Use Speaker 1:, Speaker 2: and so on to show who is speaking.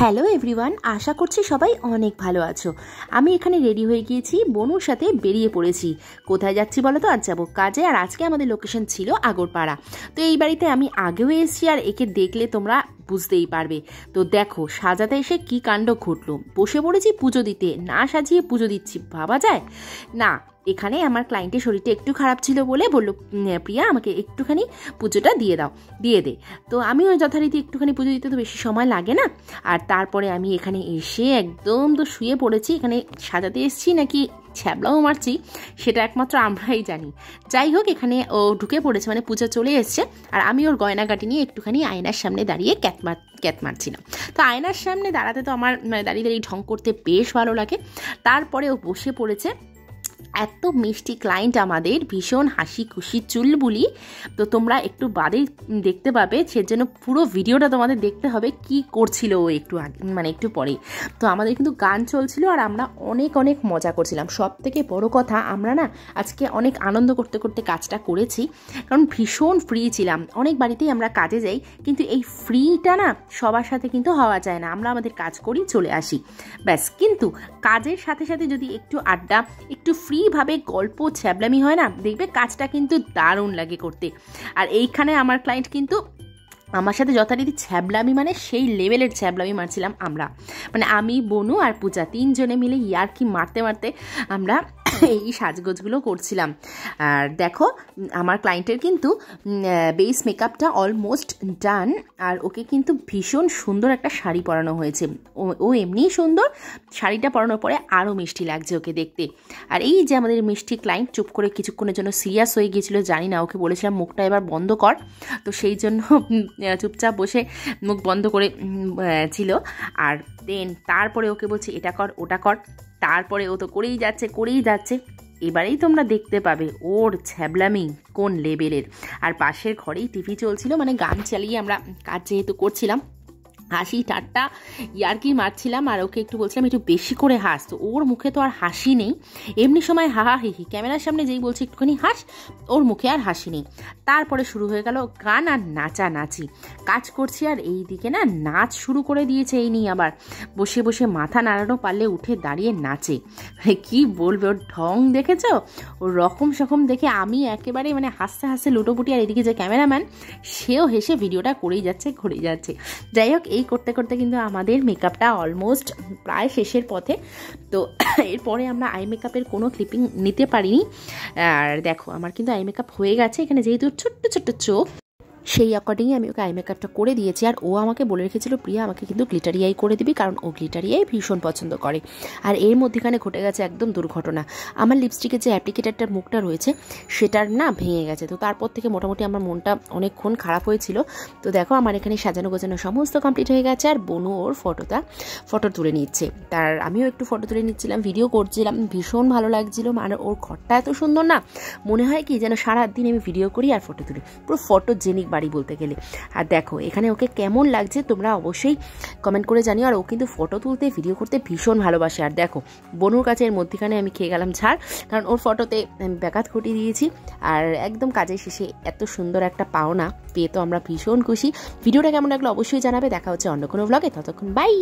Speaker 1: Hello everyone, আশা করছি সবাই অনেক ভালো আছো। আমি এখানে রেডি হয়ে গিয়েছি, বনুর সাথে বেরিয়ে পড়েছি। কোথায় যাচ্ছি বলো তো? আজ যাবো কাজে, আর আজকে আমাদের লোকেশন ছিল আগরপাড়া। তো এই বাড়িতে আমি আগেও এসেছি, আর একে দেখলে তোমরা বুঝতেই পারবে। তো দেখো সাজাতে এসে কি কাণ্ড ঘটলো। বসে পড়েছি পুজো দিতে, না সাজিয়ে পুজো দিচ্ছি, ভাবা যায় না। এখানে আমার ক্লায়েন্টের শরীরটা একটু খারাপ ছিল বলে বললো, প্রিয়া আমাকে একটুখানি পুজোটা দিয়ে দে। তো আমিও যথারীতি একটুখানি পুজো দিতে তো বেশি সময় লাগে না। আর তারপরে আমি এখানে এসে একদম তো শুয়ে পড়েছি। এখানে সাজাতে এসেছি নাকি ছ্যাবলাও মারছি সেটা একমাত্র আমরাই জানি। যাই হোক, এখানে ও ঢুকে পড়েছে, মানে পূজা চলে এসছে। আর আমি ওর গয়নাগাটি নিয়ে একটুখানি আয়নার সামনে দাঁড়িয়ে ক্যাট মারছিলাম। তো আয়নার সামনে দাঁড়াতে তো আমার দাঁড়িয়ে দাঁড়িয়ে ঢং করতে বেশ ভালো লাগে। তারপরে ও বসে পড়েছে। এত মিষ্টি ক্লায়েন্ট আমাদের, ভীষণ হাসি খুশি চুলবুলি। তো তোমরা একটু বাদেই দেখতে পাবে, সেজন্য পুরো ভিডিওটা তোমাদের দেখতে হবে কি করছিল ও একটু আগে, মানে একটু পরে। তো আমাদের কিন্তু গান চলছিল আর আমরা অনেক অনেক মজা করছিলাম। সব থেকে বড় কথা, আমরা না আজকে অনেক আনন্দ করতে করতে কাজটা করেছি, কারণ ভীষণ ফ্রি ছিলাম। অনেক বাড়িতেই আমরা কাজে যাই, কিন্তু এই ফ্রিটা না সবার সাথে কিন্তু হওয়া যায় না। আমরা আমাদের কাজ করি, চলে আসি, ব্যাস। কিন্তু কাজের সাথে সাথে যদি একটু আড্ডা, একটু ফ্রিভাবে গল্প ছ্যাবলামি হয় না, দেখবে কাজটা কিন্তু দারুণ লাগে করতে। আর এইখানে আমার ক্লায়েন্ট কিন্তু আমার সাথে যথারীতি ছ্যাবলামি, মানে সেই লেভেলের ছ্যাবলামি মারছিলাম আমরা। মানে আমি, বনু আর পূজা তিনজনে মিলে ইয়ার্কি মারতে মারতে আমরা এই সাজগোজগুলো করছিলাম। আর দেখো আমার ক্লায়েন্টের কিন্তু বেস মেকআপটা অলমোস্ট ডান। আর ওকে কিন্তু ভীষণ সুন্দর একটা শাড়ি পরানো হয়েছে। ও এমনিই সুন্দর, শাড়িটা পরানোর পরে আরও মিষ্টি লাগছে ওকে দেখতে। আর এই যে আমাদের মিষ্টি ক্লায়েন্ট চুপ করে কিছুক্ষণের জন্য সিরিয়াস হয়ে গিয়েছিল, জানি না, ওকে বলেছিলাম মুখটা এবার বন্ধ কর। তো সেই জন্য চুপচাপ বসে মুখ বন্ধ করে ছিল। আর দেন তারপরে ওকে বলছি এটা কর ওটা কর, তারপরে ও তো করেই যাচ্ছে। এবারেই তোমরা দেখতে পাবে ওর ছ্যাবলামি কোন লেভেলের। আর পাশের ঘরেই টিভি চলছিল, মানে গান চালিয়ে আমরা কাজ যেহেতু করছিলাম, হাসি ঠাট্টা ইয়ার্কি মারছিলাম। আর ওকে একটু বলছিলাম একটু বেশি করে হাস। তো ওর মুখে তো আর হাসি নেই, এমনি সময় হাহা হিহি, ক্যামেরার সামনে যেই বলছি একটুখানি হাস, ওর মুখে আর হাসি নেই। তারপরে শুরু হয়ে গেল গান আর নাচানাচি। কাজ করছি আর এই দিকে না নাচ শুরু করে দিয়েছে। এই নিয়ে আবার বসে বসে মাথা নাড়ানো পারলে উঠে দাঁড়িয়ে নাচে। কি বলবে, ওর ঢং দেখেছ, ওর রকম সকম দেখে আমি একেবারে মানে হাসতে হাসতে লুটোপুটি। আর এদিকে যে ক্যামেরাম্যান, সেও হেসে ভিডিওটা করেই যাচ্ছে। যাই হোক, এই করতে করতে কিন্তু আমাদের মেকআপটা অলমোস্ট প্রায় শেষের পথে। তো এরপরে আমরা আই মেকআপের কোনো ক্লিপিং নিতে পারিনি। আর দেখো আমার কিন্তু আই মেকআপ হয়ে গেছে। এখানে যেহেতু ছোট্ট ছোট্ট চোখ, সেই অ্যাকর্ডিংই আমি ওকে আই মেকআপটা করে দিয়েছি। আর ও আমাকে বলে রেখেছিল, প্রিয়া আমাকে কিন্তু গ্লিটারি আই করে দিবি, কারণ ও গ্লিটারি আই ভীষণ পছন্দ করে। আর এর মধ্যেখানে ঘটে গেছে একদম দুর্ঘটনা। আমার লিপস্টিকের যে অ্যাপ্লিকেটারটার মুখটা রয়েছে সেটার না ভেঙে গেছে। তো তারপর থেকে মোটামুটি আমার মনটা অনেকক্ষণ খারাপ হয়েছিল। তো দেখো আমার এখানে সাজানো গোছানো সমস্ত কমপ্লিট হয়ে গেছে। আর বনু ওর ফটো তুলে নিচ্ছে, তার আমিও একটু ফটো তুলে নিচ্ছিলাম, ভিডিও করছিলাম, ভীষণ ভালো লাগছিল। মানে ওর ঘরটা এত সুন্দর না, মনে হয় কি যেন সারাদিন আমি ভিডিও করি আর ফটো তুলি, পুরো ফটোজেনিক বাড়ি বলতে গেলে। আর দেখো এখানে ওকে কেমন লাগছে তোমরা অবশ্যই কমেন্ট করে জানিও। আর ও কিন্তু ফটো তুলতে, ভিডিও করতে ভীষণ ভালোবাসে। আর দেখো বনুর কাছে এর মধ্যেখানে আমি খেয়ে গেলাম ঝাড়, কারণ ওর ফটোতে আমি ব্যাঘাত ঘটিয়ে দিয়েছি। আর একদম কাজের শেষে এত সুন্দর একটা পাওনা পেয়ে তো আমরা ভীষণ খুশি। ভিডিওটা কেমন লাগলো অবশ্যই জানাবে। দেখা হচ্ছে অন্য কোনো ব্লগে, ততক্ষণ বাই।